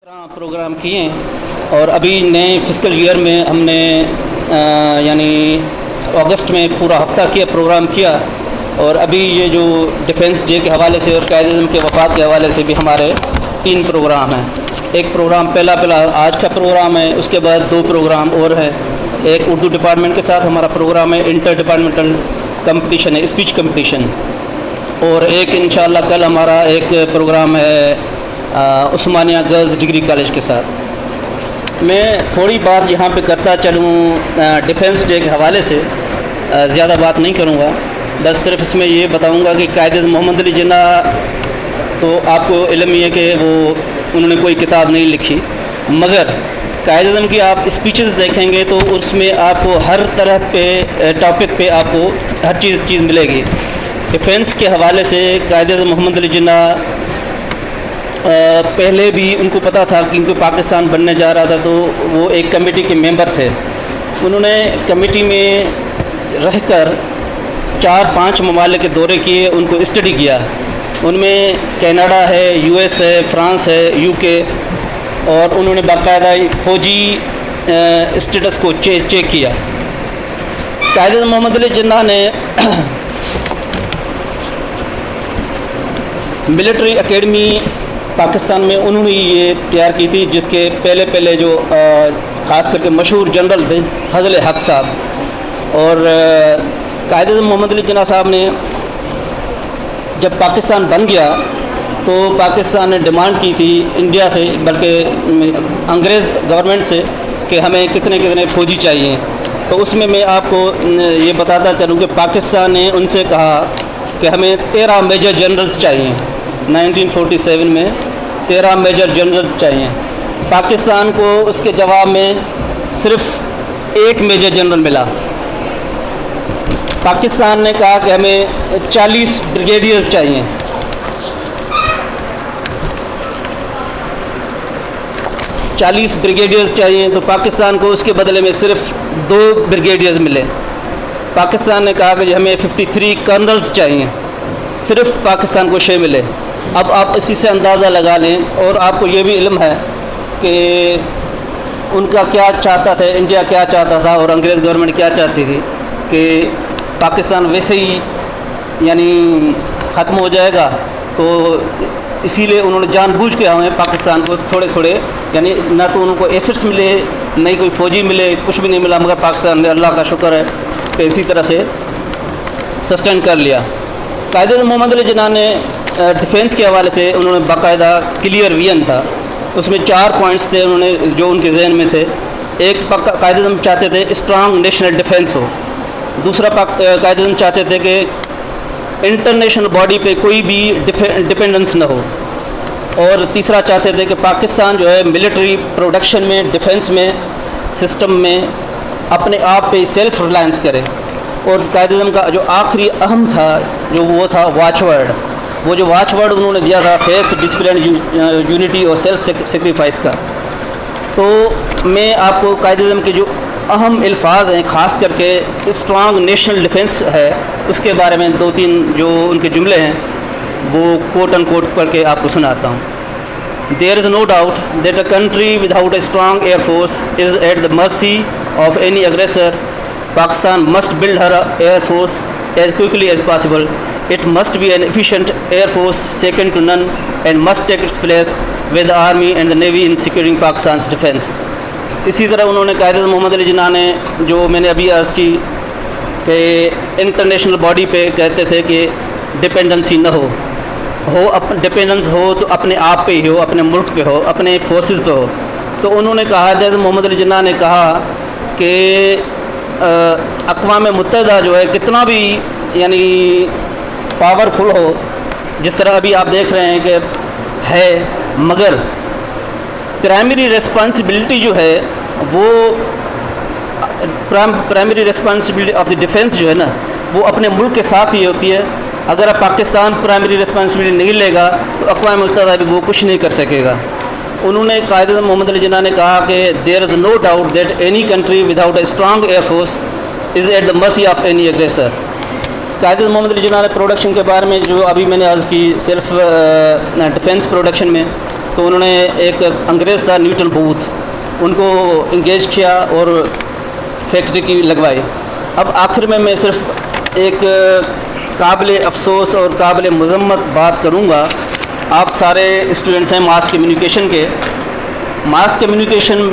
Programme کیے ہیں اور ابھی نئے فسکل ایئر میں ہم نے یعنی اگست میں پورا ہفتہ کیا پروگرام کیا، اور ابھی یہ جو ڈیفنس ڈے کے حوالے سے اور قائد اعظم کے وفات کے حوالے سے بھی ہمارے 3 پروگرام ہیں۔ ایک پروگرام پہلا آج کا پروگرام ہے، اس کے بعد 2 پروگرام اور ہیں۔ ایک اردو ڈپارٹمنٹ کے ساتھ ہمارا پروگرام ہے، انٹر ڈپارٹمنٹل کمپٹیشن ہے، اسپیچ کمپٹیشن، اور ایک انشاءاللہ کل ہمارا ایک پروگرام ہے عثمانیہ گرلز ڈگری کالج کے ساتھ۔ میں تھوڑی بات یہاں پہ کرتا چلوں ڈیفنس ڈے کے حوالے سے، زیادہ بات نہیں کروں گا، بس صرف اس میں یہ بتاؤں گا کہ قائد اعظم محمد علی جناح تو آپ کو علم ہی ہے کہ انہوں نے کوئی کتاب نہیں لکھی، مگر قائد اعظم کی آپ اسپیچز دیکھیں گے تو اس میں آپ کو ہر طرح پہ ٹاپک پہ آپ کو ہر چیز ملے گی۔ ڈیفنس کے حوالے سے قائد اعظم محمد علی جناح پہلے بھی ان کو پتہ تھا کہ ان کو پاکستان بننے جا رہا تھا، تو وہ ایک کمیٹی کے ممبر تھے۔ انہوں نے کمیٹی میں رہ کر 4-5 ممالک کے دورے کیے، ان کو اسٹڈی کیا۔ ان میں کینیڈا ہے، US ہے، فرانس ہے، UK، اور انہوں نے باقاعدہ فوجی اسٹیٹس کو چیک کیا۔ قائد اعظم محمد علی جناح نے ملٹری اکیڈمی پاکستان میں انہوں نے یہ تیار کی تھی، جس کے پہلے جو خاص کر کے مشہور جنرل تھے فضل حق صاحب، اور قائد اعظم محمد علی جناح صاحب نے جب پاکستان بن گیا تو پاکستان نے ڈیمانڈ کی تھی انڈیا سے، بلکہ انگریز گورنمنٹ سے، کہ ہمیں کتنے فوجی چاہیے۔ تو اس میں آپ کو یہ بتاتا چلوں کہ پاکستان نے ان سے کہا کہ ہمیں 13 میجر جنرلز چاہیے۔ 1947 میں 13 میجر جنرلز چاہیے۔ پاکستان کو اس کے جواب میں صرف 1 میجر جنرل ملا۔ پاکستان نے کہا کہ ہمیں 40 بریگیڈیئرز چاہیے۔ تو پاکستان کو اس کے بدلے میں صرف 2 بریگیڈیئرز ملے۔ پاکستان نے کہا کہ ہمیں 53 کرنلز چاہیے، صرف پاکستان کو 6 ملے۔ اب آپ اسی سے اندازہ لگا لیں، اور آپ کو یہ بھی علم ہے کہ ان کا کیا چاہتا تھا، انڈیا کیا چاہتا تھا اور انگریز گورنمنٹ کیا چاہتی تھی، کہ پاکستان ویسے ہی یعنی ختم ہو جائے گا، تو اسی لیے انہوں نے جان بوجھ کے ہمیں پاکستان کو تھوڑے یعنی نہ تو ان کو ایسٹس ملے، نہ کوئی فوجی ملے، کچھ بھی نہیں ملا، مگر پاکستان نے اللہ کا شکر ہے کہ اسی طرح سے سسٹین کر لیا۔ قائد اعظم محمد علی جناح نے ڈیفنس کے حوالے سے انہوں نے باقاعدہ کلیئر ویژن تھا، اس میں 4 پوائنٹس تھے انہوں نے جو ان کے ذہن میں تھے۔ ایک قائد اعظم چاہتے تھے اسٹرانگ نیشنل ڈیفنس ہو، دوسرا قائد اعظم چاہتے تھے کہ انٹرنیشنل باڈی پہ کوئی بھی ڈپینڈنس نہ ہو، اور تیسرا چاہتے تھے کہ پاکستان جو ہے ملٹری پروڈکشن میں، ڈیفنس میں، سسٹم میں اپنے آپ پہ سیلف ریلائنس کرے۔ اور قائد اعظم کا جو آخری اہم تھا جو وہ تھا واچ ورڈ، وہ جو واچ ورڈ انہوں نے دیا تھا فیتھ، ڈسپلن، یونٹی اور سیلف سیکریفائس کا۔ تو میں آپ کو قائد اعظم کے جو اہم الفاظ ہیں، خاص کر کے اسٹرانگ نیشنل ڈیفنس ہے، اس کے بارے میں 2-3 جو ان کے جملے ہیں وہ کوٹ ان کوٹ پڑھ کے آپ کو سناتا ہوں۔ There is no doubt that a country without a strong air force is at the mercy of any aggressor. Pakistan must build her air force as quickly as possible. It must be an efficient air force second to none and must take its place with the army and the navy in securing Pakistan's defense. اسی طرح انہوں نے قائد اعظم محمد علی جناح نے جو میں نے ابھی عرض کی کہ انٹرنیشنل باڈی پہ کہتے تھے کہ ڈپینڈنسی نہ ہو، ڈپینڈنس ہو تو اپنے آپ پہ ہی ہو، اپنے ملک پہ ہو، اپنے فورسز پہ ہو۔ تو انہوں نے کہا، قائد اعظم محمد علی جناح نے کہا کہ اقوام متحدہ جو ہے کتنا بھی یعنی پاورفل ہو، جس طرح ابھی آپ دیکھ رہے ہیں کہ ہے، مگر پرائمری ریسپانسبلٹی جو ہے وہ primary responsibility of the defence جو ہے نا، وہ اپنے ملک کے ساتھ ہی ہوتی ہے۔ اگر پاکستان پرائمری ریسپانسبلٹی نہیں لے گا تو اقوام متحدہ بھی وہ کچھ نہیں کر سکے گا۔ انہوں نے قائد اعظم محمد علی جناح نے کہا کہ there is no doubt that any country without a strong air force is at the mercy of any aggressor. Quaid Azam محمد علی جناح نے پروڈکشن کے بارے میں جو ابھی میں نے عرض کی سیلف ڈیفنس پروڈکشن میں، تو انہوں نے ایک انگریز تھا نیوٹن بوتھ، ان کو انگیج کیا اور فیکٹری کی لگوائی۔ اب آخر میں صرف ایک قابل افسوس اور قابل مذمت بات کروں گا۔ آپ سارے اسٹوڈنٹس ہیں ماس کمیونیکیشن کے، ماس کمیونیکیشن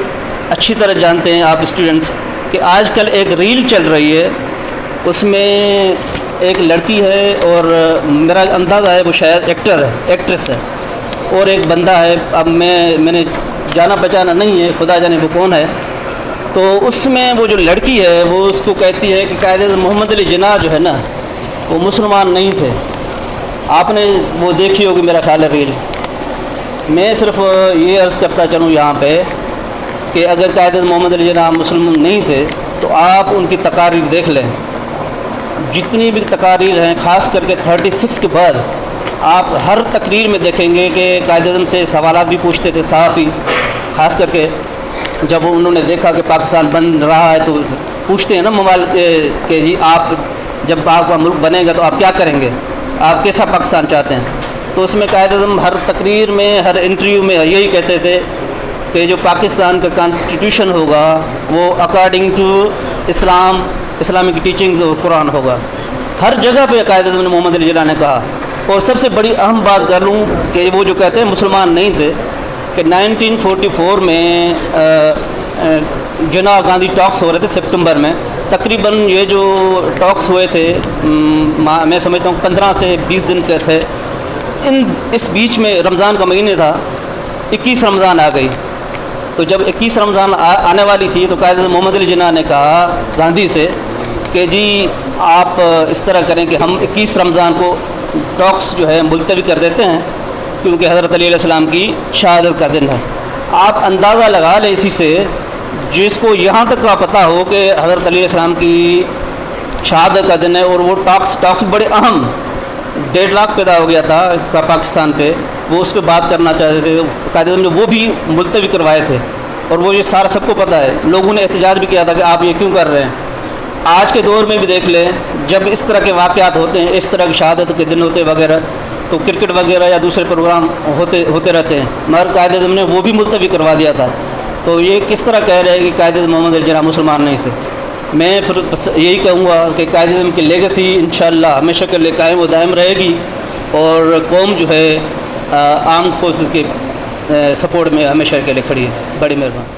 اچھی طرح جانتے ہیں آپ اسٹوڈنٹس کہ آج کل ایک ریل چل رہی ہے، اس میں ایک لڑکی ہے اور میرا اندازہ ہے وہ شاید ایکٹریس ہے، اور ایک بندہ ہے، اب میں نے جانا پہچانا نہیں ہے، خدا جانے وہ کون ہے۔ تو اس میں وہ جو لڑکی ہے وہ اس کو کہتی ہے کہ قائد اعظم محمد علی جناح جو ہے نا وہ مسلمان نہیں تھے۔ آپ نے وہ دیکھی ہوگی میرا خیال ہے ریل۔ میں صرف یہ عرض کرتا چلوں یہاں پہ کہ اگر قائد اعظم محمد علی جناح مسلمان نہیں تھے تو آپ ان کی تقاریر دیکھ لیں، جتنی بھی تقاریر ہیں خاص کر کے 36 کے بعد آپ ہر تقریر میں دیکھیں گے کہ قائد اعظم سے سوالات بھی پوچھتے تھے صحافی، خاص کر کے جب انہوں نے دیکھا کہ پاکستان بن رہا ہے تو پوچھتے ہیں نا ممالک کہ جی آپ جب آپ کا ملک بنے گا تو آپ کیا کریں گے، آپ کیسا پاکستان چاہتے ہیں۔ تو اس میں قائد اعظم ہر تقریر میں ہر انٹرویو میں یہی کہتے تھے کہ جو پاکستان کا کانسٹیٹیوشن ہوگا وہ اکارڈنگ ٹو اسلامک ٹیچنگز اور قرآن ہوگا۔ ہر جگہ پہ قائد اعظم محمد علی جناح نے کہا۔ اور سب سے بڑی اہم بات کر لوں کہ وہ جو کہتے ہیں مسلمان نہیں تھے، کہ 1944 میں جناح گاندھی ٹاکس ہو رہے تھے سپتمبر میں، تقریباً یہ جو ٹاکس ہوئے تھے میں سمجھتا ہوں 15 سے 20 دن کے تھے۔ اس بیچ میں رمضان کا مہینے تھا، 21 رمضان آ گئی۔ تو جب 21 رمضان آنے والی تھی تو قائد اعظم محمد علی جناح نے کہا گاندھی سے کہ جی آپ اس طرح کریں کہ ہم 21 رمضان کو ٹاکس جو ہے ملتوی کر دیتے ہیں، کیونکہ حضرت علی علیہ السلام کی شہادت کا دن ہے۔ آپ اندازہ لگا لیں اسی سے، جس کو یہاں تک کا پتہ ہو کہ حضرت علی علیہ السلام کی شہادت کا دن ہے اور وہ ٹاکس بڑے اہم 1.5 لاکھ پیدا ہو گیا تھا پاکستان پہ، وہ اس پہ بات کرنا چاہتے تھے، قائد اعظم نے وہ بھی ملتوی کروائے تھے، اور وہ یہ سارا سب کو پتہ ہے۔ لوگوں نے احتجاج بھی کیا تھا کہ آپ یہ کیوں کر رہے ہیں۔ آج کے دور میں بھی دیکھ لیں، جب اس طرح کے واقعات ہوتے ہیں، اس طرح کی شہادت کے دن ہوتے وغیرہ، تو کرکٹ وغیرہ یا دوسرے پروگرام ہوتے رہتے ہیں، مگر قائد اعظم نے وہ بھی ملتوی کروا دیا تھا۔ تو یہ کس طرح کہہ رہے ہیں کہ قائد اعظم محمد علی جناح مسلمان نہیں تھے؟ میں پھر یہی کہوں گا کہ قائد اعظم کی لیگسی انشاءاللہ ہمیشہ کے لیے قائم و دائم رہے گی، اور قوم جو ہے آرمڈ فورسز کے سپورٹ میں ہمیشہ کے لیے کھڑی ہے۔ بڑی مہربانی۔